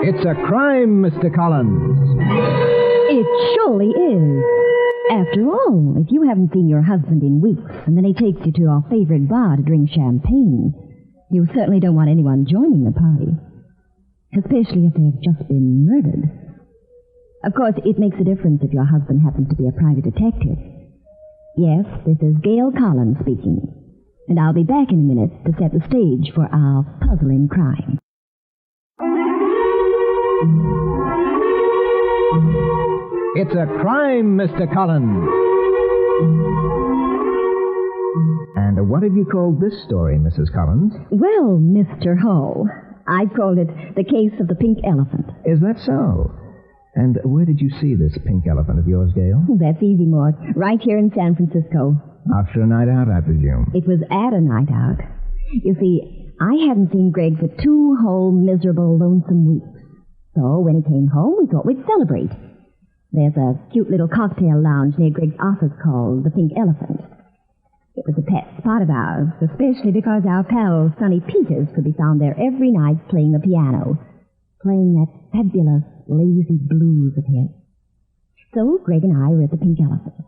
It's a crime, Mr. Collins. It surely is. After all, if you haven't seen your husband in weeks, and then he takes you to our favorite bar to drink champagne, you certainly don't want anyone joining the party. Especially if they've just been murdered. Of course, it makes a difference if your husband happens to be a private detective. Yes, this is Gail Collins speaking. And I'll be back in a minute to set the stage for our puzzling crime. It's a crime, Mr. Collins. And what have you called this story, Mrs. Collins? Well, Mr. Hull, I called it The Case of the Pink Elephant. Is that so? And where did you see this pink elephant of yours, Gail? That's easy, Mort. Right here in San Francisco. After a night out, I presume. It was at a night out. You see, I hadn't seen Greg for 2 whole miserable, lonesome weeks. So when he came home, we thought we'd celebrate. There's a cute little cocktail lounge near Greg's office called the Pink Elephant. It was a pet spot of ours, especially because our pal, Sonny Peters, could be found there every night playing the piano, playing that fabulous lazy blues of his. So Greg and I were at the Pink Elephant.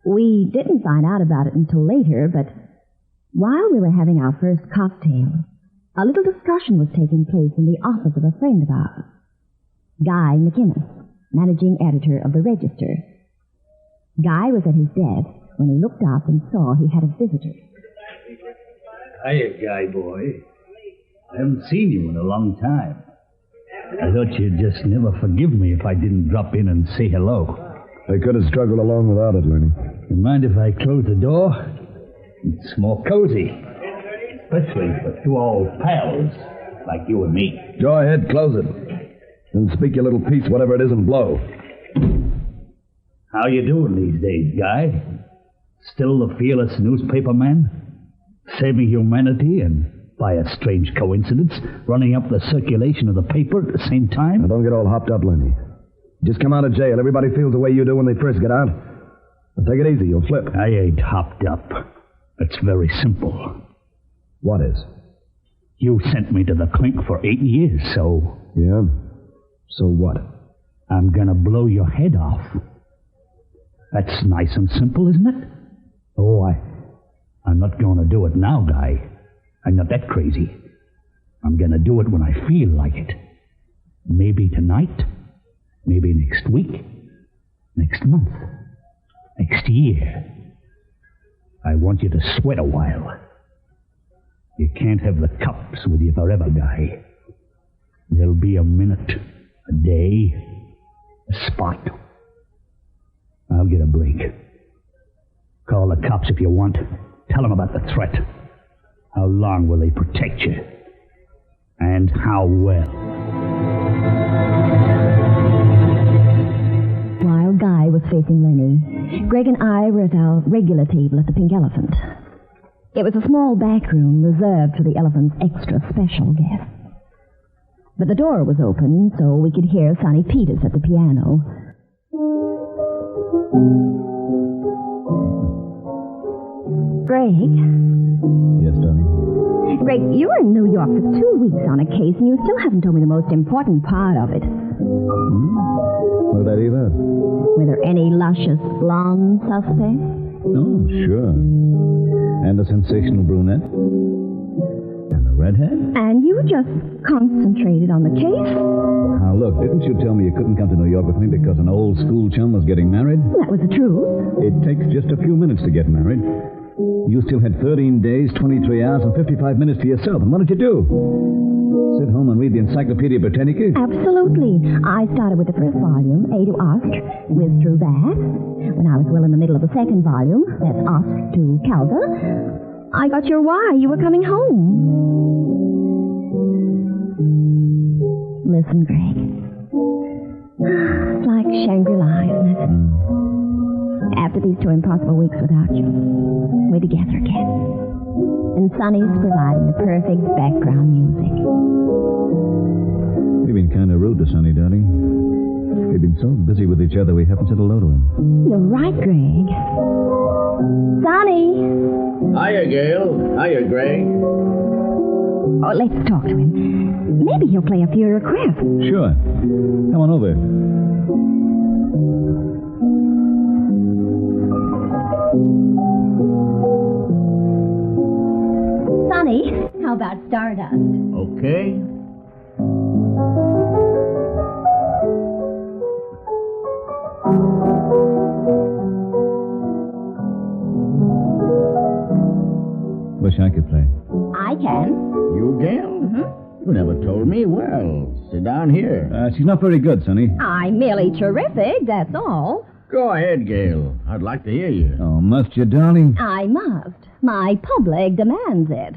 We didn't find out about it until later, but while we were having our first cocktail, a little discussion was taking place in the office of a friend of ours, Guy McInnes, managing editor of the Register. Guy was at his desk when he looked up and saw he had a visitor. Hiya, Guy boy. I haven't seen you in a long time. I thought you'd just never forgive me if I didn't drop in and say hello. I could have struggled along without it, Lenny. You mind if I close the door? It's more cozy. Especially for 2 old pals like you and me. Go ahead, close it. And speak your little piece, whatever it is, and blow. How you doing these days, Guy? Still the fearless newspaperman? Saving humanity and, by a strange coincidence, running up the circulation of the paper at the same time? Now, don't get all hopped up, Lenny. Just come out of jail. Everybody feels the way you do when they first get out. Now, take it easy. You'll flip. I ain't hopped up. It's very simple. What is? You sent me to the clink for 8 years, so... Yeah? So what? I'm gonna blow your head off. That's nice and simple, isn't it? Oh, I'm not gonna do it now, Guy. I'm not that crazy. I'm gonna do it when I feel like it. Maybe tonight. Maybe next week. Next month. Next year. I want you to sweat a while. You can't have the cups with you forever, Guy. There'll be a minute, a day, a spot. I'll get a break. Call the cops if you want. Tell them about the threat. How long will they protect you? And how well? While Guy was facing Lenny, Greg and I were at our regular table at the Pink Elephant. It was a small back room reserved for the elephant's extra special guests. But the door was open, so we could hear Sonny Peters at the piano. Greg? Yes, darling? Greg, you were in New York for 2 weeks on a case, and you still haven't told me the most important part of it. What did I do that? Were there any luscious blonde suspects? Oh, sure. And a sensational brunette. And a redhead. And you just concentrated on the case? Now, look, didn't you tell me you couldn't come to New York with me because an old school chum was getting married? That was the truth. It takes just a few minutes to get married. You still had 13 days, 23 hours, and 55 minutes to yourself. And what did you do? Sit home and read the Encyclopedia Britannica? Absolutely. I started with the first volume, A to Ost, whizzed through that. When I was well in the middle of the second volume, that's Ost to Calva, I got your why you were coming home. Listen, Greg. It's like Shangri-La, isn't it? After these 2 impossible weeks without you, we're together again. And Sonny's providing the perfect background music. We've been kind of rude to Sonny, darling. We've been so busy with each other we haven't said hello to him. You're right, Greg. Sonny! Hiya, Gail. Hiya, Greg. Oh, let's talk to him. Maybe he'll play a few requests. Sure. Come on over. Sonny, how about Stardust? Okay. Wish I could play. I can. You, Gail? Mm-hmm. You never told me. Well, sit down here. She's not very good, Sonny. I'm merely terrific, that's all. Go ahead, Gail. I'd like to hear you. Oh, must you, darling? I must. My public demands it.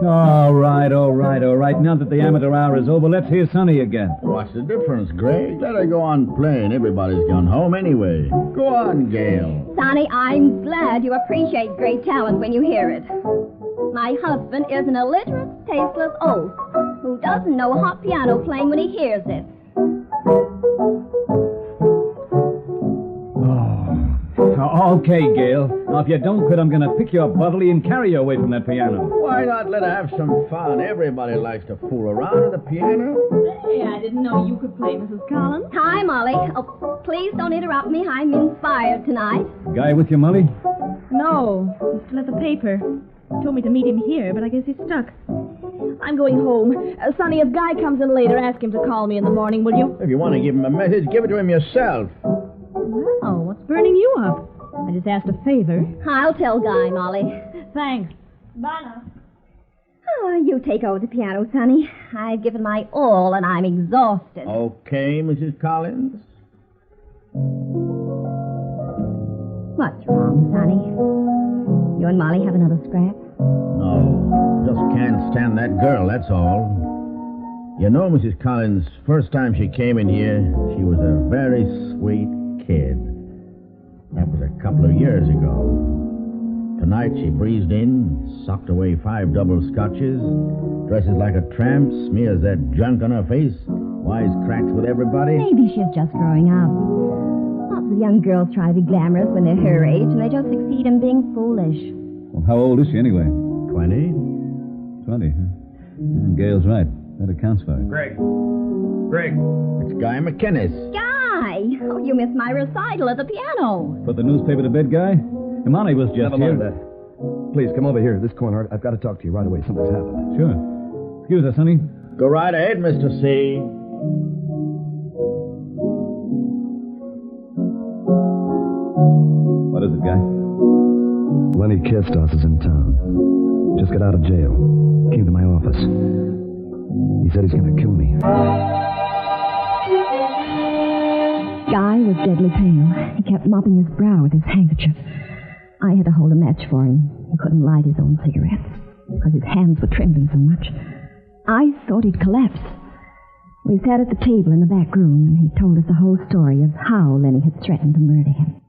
All right. Now that the amateur hour is over, let's hear Sonny again. What's the difference, Greg? Let her go on playing. Everybody's gone home anyway. Go on, Gail. Sonny, I'm glad you appreciate great talent when you hear it. My husband is an illiterate, tasteless oaf who doesn't know hot piano playing when he hears it. Okay, Gail. Now, if you don't quit, I'm going to pick you up bodily and carry you away from that piano. Why not let her have some fun? Everybody likes to fool around with the piano. Hey, I didn't know you could play, Mrs. Collins. Hi, Molly. Oh, please don't interrupt me. I'm inspired tonight. Guy with you, Molly? No, he's still at the paper. He told me to meet him here, but I guess he's stuck. I'm going home. Sonny, if Guy comes in later, ask him to call me in the morning, will you? If you want to give him a message, give it to him yourself. Well, what's burning you up? I just asked a favor. I'll tell Guy, Molly. Thanks. Bye now. Oh, you take over the piano, Sonny. I've given my all, and I'm exhausted. Okay, Mrs. Collins. What's wrong, Sonny? You and Molly have another scrap? No, just can't stand that girl, that's all. You know, Mrs. Collins, first time she came in here, she was a very sweet kid. That was a couple of years ago. Tonight she breezed in, socked away 5 double scotches, dresses like a tramp, smears that junk on her face, wisecracks with everybody. Maybe she's just growing up. Lots of young girls try to be glamorous when they're her age, and they just succeed in being foolish. Well, how old is she anyway? 20? 20, huh? Yeah, Gail's right. That accounts for it. Greg. It's Guy McInnes. Guy! Oh, you missed my recital at the piano. Put the newspaper to bed, Guy? Molly was just Never here. mind that. Please, come over here, this corner. I've got to talk to you right away. Something's happened. Sure. Excuse us, honey. Go right ahead, Mr. C. What is it, Guy? Lenny Kistos is in town. Just got out of jail. Came to my office. He said he's going to kill me. Guy was deadly pale. He kept mopping his brow with his handkerchief. I had to hold a match for him. He couldn't light his own cigarettes because his hands were trembling so much. I thought he'd collapse. We sat at the table in the back room, and he told us the whole story of how Lenny had threatened to murder him.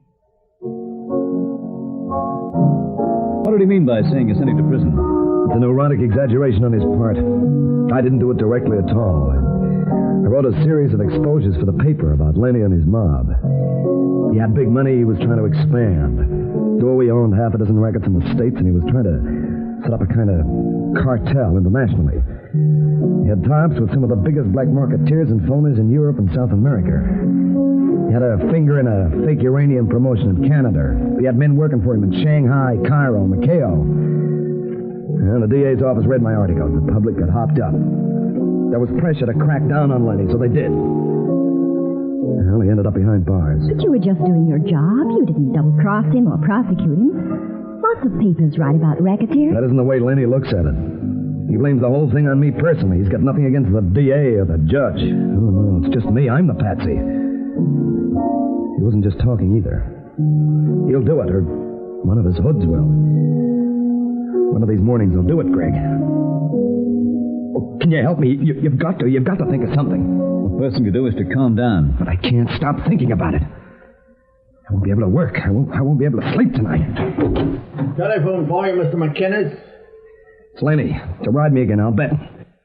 What did he mean by saying you sent him to prison? It's a neurotic exaggeration on his part. I didn't do it directly at all. I wrote a series of exposures for the paper about Lenny and his mob. He had big money he was trying to expand. Dowie owned half a dozen records in the States, and he was trying to set up a kind of cartel internationally. He had tie-ups with some of the biggest black marketeers and phonies in Europe and South America. He had a finger in a fake uranium promotion in Canada. He had men working for him in Shanghai, Cairo, Macao. And the DA's office read my articles. The public got hopped up. There was pressure to crack down on Lenny, so they did. Well, he ended up behind bars. But you were just doing your job. You didn't double-cross him or prosecute him. Lots of papers write about racketeers. That isn't the way Lenny looks at it. He blames the whole thing on me personally. He's got nothing against the DA or the judge. Oh, no, it's just me. I'm the patsy. He wasn't just talking either. He'll do it, or one of his hoods will. One of these mornings he'll do it, Greg. Oh, can you help me? You've got to think of something. The first thing to do is to calm down. But I can't stop thinking about it. I won't be able to work. I won't be able to sleep tonight. Telephone for you, Mr. McInnes. It's Lenny. To ride me again, I'll bet.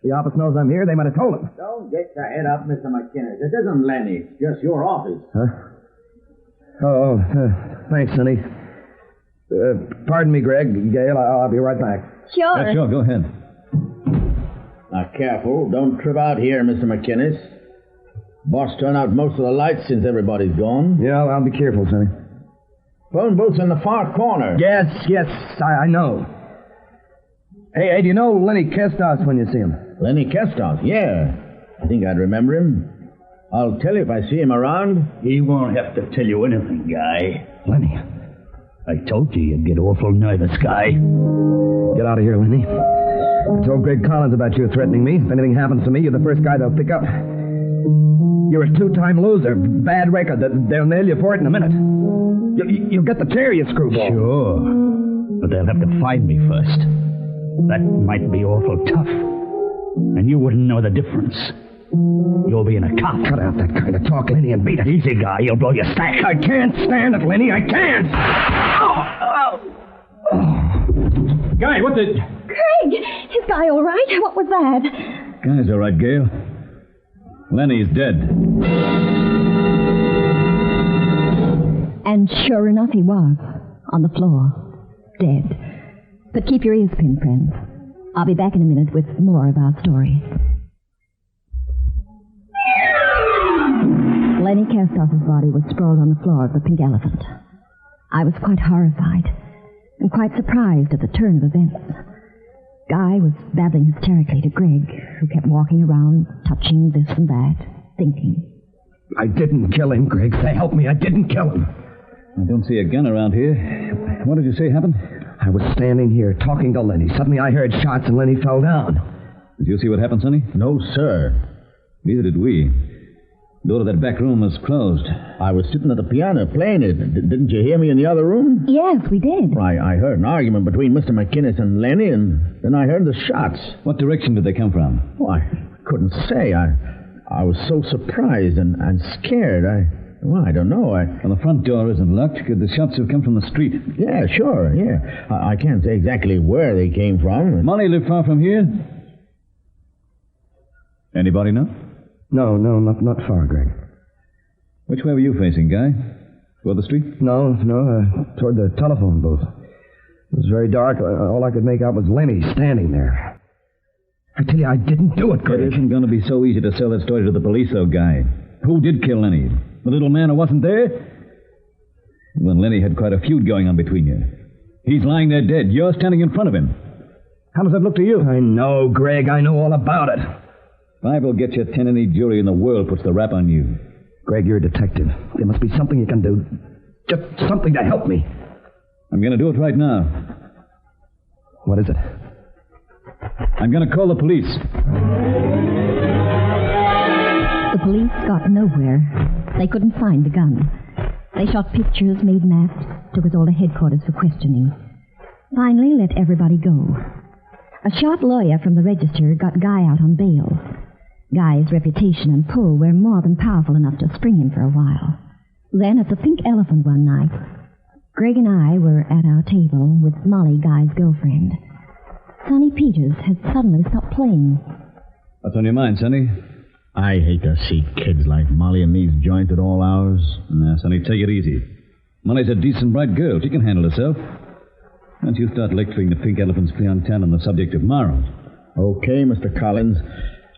The office knows I'm here. They might have told him. Don't get your head up, Mr. McInnes. It isn't Lenny. It's just your office. Huh? Thanks, Sonny. Pardon me, Greg. Gail, I'll be right back. Sure. Yeah, sure, go ahead. Now, careful. Don't trip out here, Mr. McInnes. Boss turned out most of the lights since everybody's gone. Yeah, I'll be careful, Sonny. Phone booth's in the far corner. Yes, I know. Hey, do you know Lenny Kestos when you see him? Lenny Kestos, yeah. I think I'd remember him. I'll tell you if I see him around. He won't have to tell you anything, Guy. Lenny. I told you you'd get awful nervous, Guy. Get out of here, Lenny. I told Greg Collins about you threatening me. If anything happens to me, you're the first guy they'll pick up. You're a two-time loser. Bad record. They'll nail you for it in a minute. You'll get the chair, you screwball. Sure. But they'll have to find me first. That might be awful tough. And you wouldn't know the difference. You'll be in a cop. Cut out that kind of talk, Lenny, and beat it. Easy, Guy. You'll blow your stack. I can't stand it, Lenny. I can't. Guy, what the... Craig! Is Guy all right? What was that? Guy's all right, Gail. Lenny's dead. And sure enough, he was. On the floor. Dead. But keep your ears pinned, friends. I'll be back in a minute with more of our story. Lenny Kestos's body was sprawled on the floor of the Pink Elephant. I was quite horrified and quite surprised at the turn of events. Guy was babbling hysterically to Greg, who kept walking around, touching this and that, thinking. I didn't kill him, Greg. Say, help me. I didn't kill him. I don't see a gun around here. What did you say happened? I was standing here talking to Lenny. Suddenly I heard shots and Lenny fell down. Did you see what happened, Sonny? No, sir. Neither did we. The door to that back room was closed. I was sitting at the piano playing it. Didn't you hear me in the other room? Yes, we did. I heard an argument between Mr. McInnes and Lenny, and then I heard the shots. What direction did they come from? Oh, I couldn't say. I was so surprised and scared. I don't know. Well, the front door isn't locked. Could the shots have come from the street? Yeah, sure, yeah. I can't say exactly where they came from. Molly live far from here? Anybody know? No, not far, Greg. Which way were you facing, Guy? Toward the street? No, toward the telephone booth. It was very dark. All I could make out was Lenny standing there. I tell you, I didn't do it, Greg. It isn't going to be so easy to sell that story to the police, though, Guy. Who did kill Lenny? The little man who wasn't there? Well, Lenny had quite a feud going on between you. He's lying there dead. You're standing in front of him. How does that look to you? I know, Greg. I know all about it. If I will get you 10 any jury in the world puts the rap on you. Greg, you're a detective. There must be something you can do. Just something to help me. I'm going to do it right now. What is it? I'm going to call the police. The police got nowhere. They couldn't find the gun. They shot pictures, made maps, took us all to headquarters for questioning. Finally, let everybody go. A sharp lawyer from the Register got Guy out on bail. Guy's reputation and pull were more than powerful enough to spring him for a while. Then, at the Pink Elephant one night, Greg and I were at our table with Molly, Guy's girlfriend. Sonny Peters had suddenly stopped playing. What's on your mind, Sonny? I hate to see kids like Molly in these joints at all hours. Now, Sonny, take it easy. Molly's a decent, bright girl. She can handle herself. Don't you start lecturing the Pink Elephant's clientele on the subject of morals. Okay, Mr. Collins.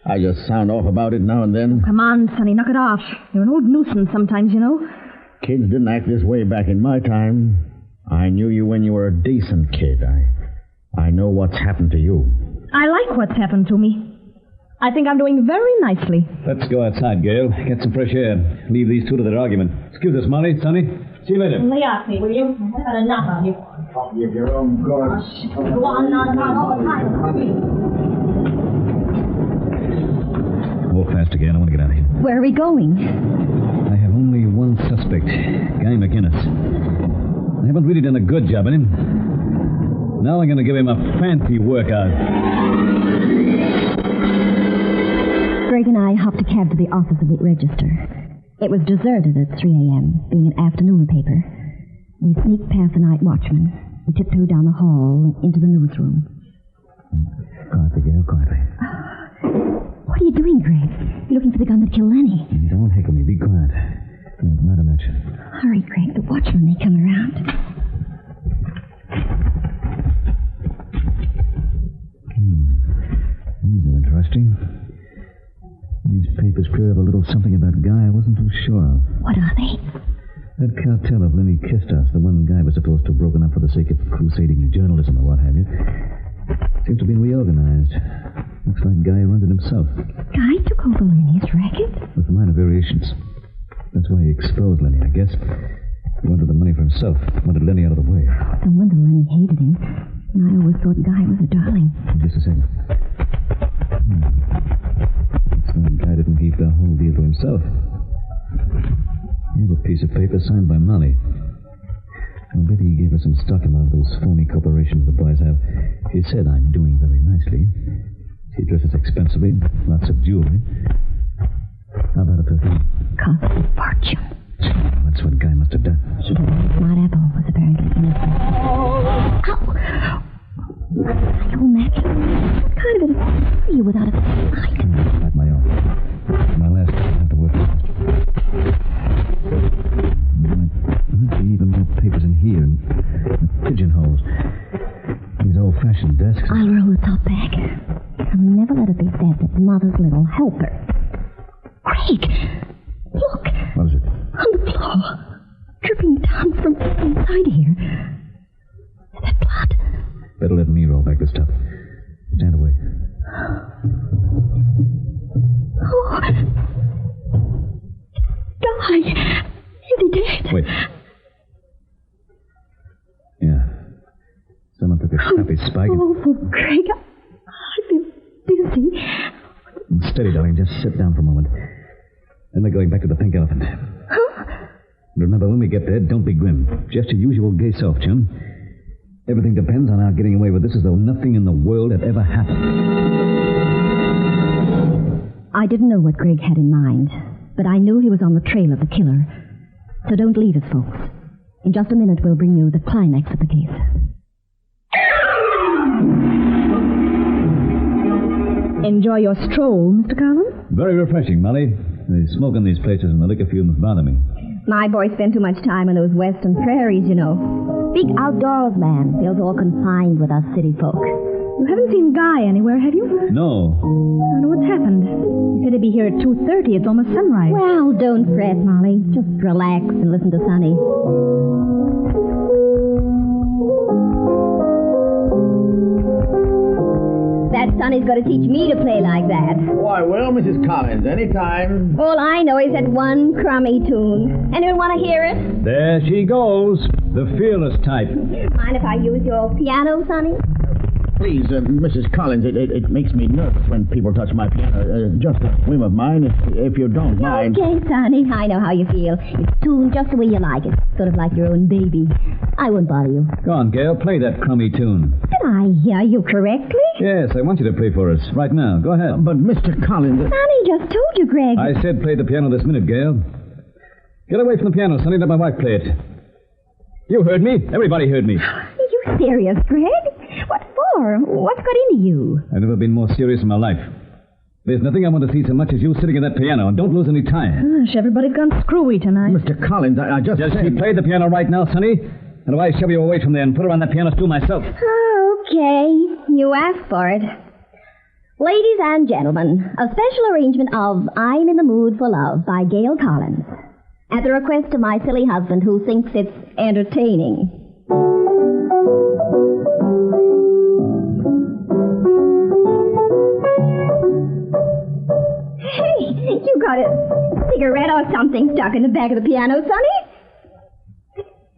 I just sound off about it now and then. Come on, Sonny, knock it off. You're an old nuisance sometimes, you know. Kids didn't act this way back in my time. I knew you when you were a decent kid. I know what's happened to you. I like what's happened to me. I think I'm doing very nicely. Let's go outside, Gail. Get some fresh air. Leave these two to their argument. Excuse us, Molly. Sonny. See you later. Lay off me, will you? I've had enough of you. You have your own guards. Go on all the time. Walk faster, Gail. I want to get out of here. Where are we going? I have only one suspect, Guy McInnes. I haven't really done a good job on him. Now I'm going to give him a fancy workout. Greg and I hopped a cab to the office of the Register. It was deserted at 3 a.m., being an afternoon paper. We sneaked past the night watchman. We tiptoed down the hall and into the newsroom. Quietly, Gail, quietly. What are you doing, Greg? You're looking for the gun that killed Lenny. Don't heckle me. Be quiet. Not a mention. Hurry, Greg. The Watch when they come around. These are interesting. These papers clear up a little something about Guy I wasn't too sure of. What are they? That cartel of Lenny Kistas, the one Guy was supposed to have broken up for the sake of crusading journalism or what have you, seems to have been reorganized. Looks like Guy runs it himself. Guy took over Lenny's racket? With minor variations. That's why he exposed Lenny, I guess. He wanted the money for himself. Wanted Lenny out of the way. No wonder Lenny hated him. And I always thought Guy was a darling. Just a second. Looks like Guy didn't keep the whole deal to himself. Here's a piece of paper signed by Molly. I'll bet he gave her some stock in one of those phony corporations the boys have. She said I'm doing very nicely. She dresses expensively, lots of jewelry. How about a perfume? Cost a fortune. That's what Guy must have done. She did. Smart Apple was apparently innocent. Ow! My old match. What kind of it are you without a light? Not my own. My last I have to work with. Might be even more papers in here and pigeonholes. These old-fashioned desks. I'll roll the top back. I'll never let it be said that Mother's little helper. Craig! Look! What is it? On the floor. Dripping down from inside here. That blood. Better let me roll back the stuff. Stand away. Oh! Guy! Is he dead? Wait. Yeah. Someone took a crappy spike. Oh, Craig, I feel dizzy. Steady, darling. Just sit down for a moment. Then we're going back to the Pink Elephant. Huh? Remember, when we get there, don't be grim. Just your usual gay self, chum. Everything depends on our getting away with this as though nothing in the world had ever happened. I didn't know what Greg had in mind, but I knew he was on the trail of the killer. So don't leave us, folks. In just a minute, we'll bring you the climax of the case. Enjoy your stroll, Mr. Collins? Very refreshing, Molly. The smoke in these places and the liquor fumes bother me. My boy spent too much time in those western prairies, you know. Big outdoors man. Feels all confined with us city folk. You haven't seen Guy anywhere, have you? No. I don't know what's happened. He said he'd be here at 2:30. It's almost sunrise. Well, don't fret, Molly. Just relax and listen to Sonny. That Sonny's going to teach me to play like that. Why, well, Mrs. Collins, anytime. All I know is that one crummy tune. Anyone want to hear it? There she goes. The fearless type. Mind if I use your piano, Sonny? Please, Mrs. Collins, it makes me nervous when people touch my piano. Just a whim of mine, if you don't mind. Okay, Sonny, I know how you feel. It's tuned just the way you like it. Sort of like your own baby. I won't bother you. Go on, Gail. Play that crummy tune. Did I hear you correctly? Yes, I want you to play for us. Right now. Go ahead. But, Mr. Collins... Sonny just told you, Greg. I said play the piano this minute, Gail. Get away from the piano, Sonny. Let my wife play it. You heard me. Everybody heard me. Are you serious, Greg? What for? What's got into you? I've never been more serious in my life. There's nothing I want to see so much as you sitting at that piano, and don't lose any time. Gosh, everybody's gone screwy tonight. Mr. Collins, I just Just said... you play the piano right now, Sonny, and if I shove you away from there and put her on that piano stool myself. Okay, you asked for it. Ladies and gentlemen, a special arrangement of I'm in the Mood for Love by Gail Collins. At the request of my silly husband who thinks it's entertaining. Hey, you got a cigarette or something stuck in the back of the piano, Sonny?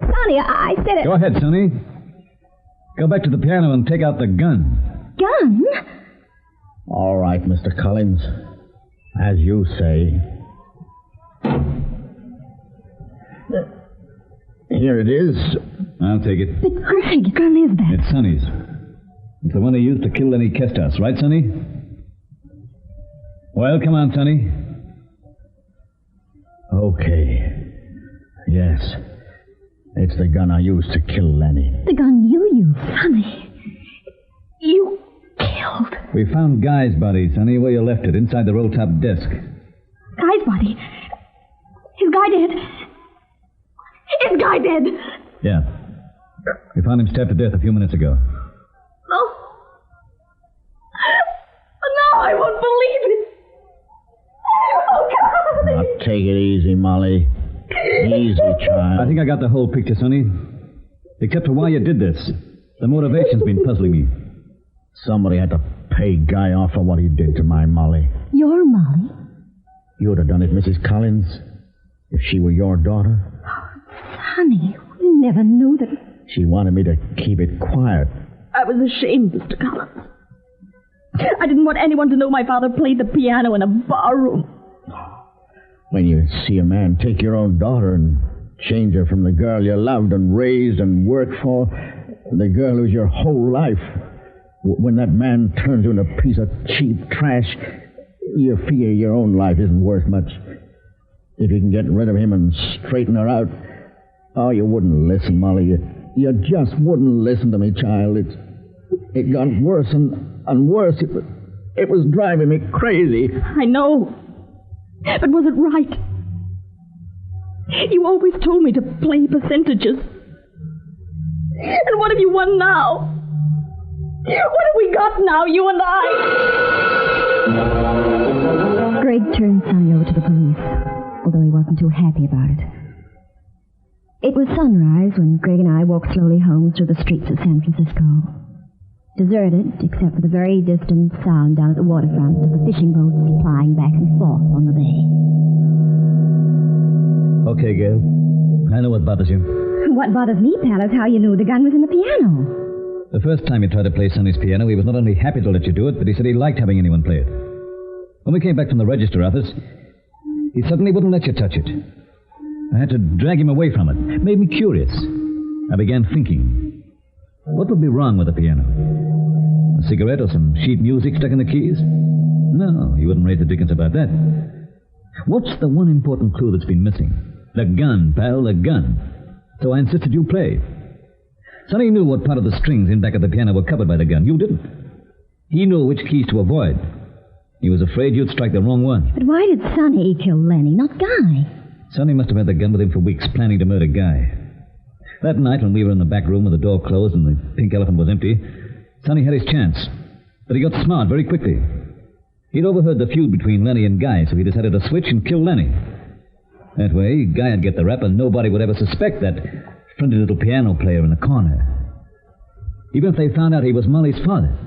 Sonny, I said it... Go ahead, Sonny. Go back to the piano and take out the gun. Gun? All right, Mr. Collins. As you say. Here it is. I'll take it. But Greg, gun is that? It's Sonny's. It's the one he used to kill Lenny Kestas, right, Sonny? Well, come on, Sonny. Okay. Yes. It's the gun I used to kill Lenny. The gun you used, Sonny. You killed. We found Guy's body, Sonny, where you left it, inside the roll-top desk. Guy's body. Is Guy dead? Is Guy dead? Yeah. We found him stabbed to death a few minutes ago. No. No, I won't believe it. Oh, God. Now, take it easy, Molly. Easy, child. I think I got the whole picture, Sonny. Except for why you did this. The motivation's been puzzling me. Somebody had to pay Guy off for what he did to my Molly. Your Molly? You would have done it, Mrs. Collins, if she were your daughter. Honey, we never knew that. She wanted me to keep it quiet. I was ashamed, Mr. Collins. I didn't want anyone to know my father played the piano in a barroom. When you see a man take your own daughter and change her from the girl you loved and raised and worked for, the girl who's your whole life, when that man turns you into a piece of cheap trash, you figure your own life isn't worth much. If you can get rid of him and straighten her out, oh, you wouldn't listen, Molly. You just wouldn't listen to me, child. It got worse and worse. It was driving me crazy. I know. But was it right? You always told me to play percentages. And what have you won now? What have we got now, you and I? Greg turned Sonny over to the police, although he wasn't too happy about it. It was sunrise when Greg and I walked slowly home through the streets of San Francisco. Deserted, except for the very distant sound down at the waterfront of the fishing boats plying back and forth on the bay. Okay, Gail. I know what bothers you. What bothers me, pal, is how you knew the gun was in the piano. The first time you tried to play Sonny's piano, he was not only happy to let you do it, but he said he liked having anyone play it. When we came back from the register office, he suddenly wouldn't let you touch it. I had to drag him away from it. It made me curious. I began thinking, what would be wrong with the piano? A cigarette or some sheet music stuck in the keys? No, he wouldn't raise the dickens about that. What's the one important clue that's been missing? The gun, pal, the gun. So I insisted you play. Sonny knew what part of the strings in back of the piano were covered by the gun. You didn't. He knew which keys to avoid. He was afraid you'd strike the wrong one. But why did Sonny kill Lenny, not Guy? Sonny must have had the gun with him for weeks, planning to murder Guy. That night, when we were in the back room with the door closed and the pink elephant was empty, Sonny had his chance. But he got smart very quickly. He'd overheard the feud between Lenny and Guy, so he decided to switch and kill Lenny. That way, Guy would get the rap and nobody would ever suspect that friendly little piano player in the corner. Even if they found out he was Molly's father.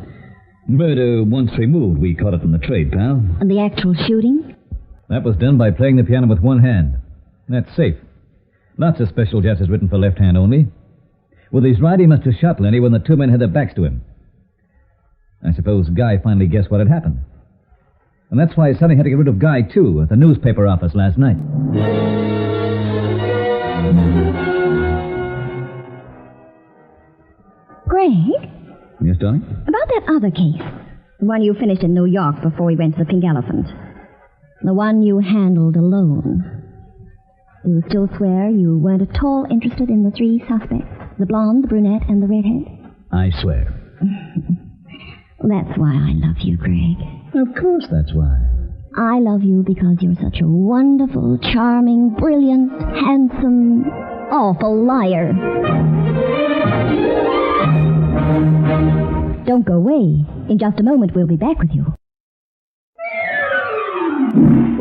Murder once removed, we caught it in the trade, pal. And the actual shooting? That was done by playing the piano with one hand. That's safe. Lots of special jazzes written for left hand only. With his right, he must have shot Lenny when the two men had their backs to him. I suppose Guy finally guessed what had happened. And that's why Sonny had to get rid of Guy, too, at the newspaper office last night. Greg? Yes, darling? About that other case. The one you finished in New York before we went to the Pink Elephant. The one you handled alone. You still swear you weren't at all interested in the three suspects? The blonde, the brunette, and the redhead? I swear. That's why I love you, Greg. Of course that's why. I love you because you're such a wonderful, charming, brilliant, handsome, awful liar. Don't go away. In just a moment, we'll be back with you.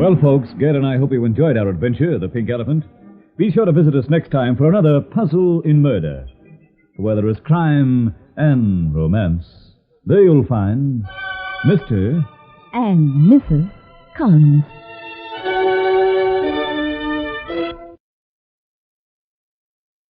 Well, folks, Gail and I hope you enjoyed our adventure, The Pink Elephant. Be sure to visit us next time for another puzzle in murder, where there is crime and romance. There you'll find Mr. And Mrs. Collins.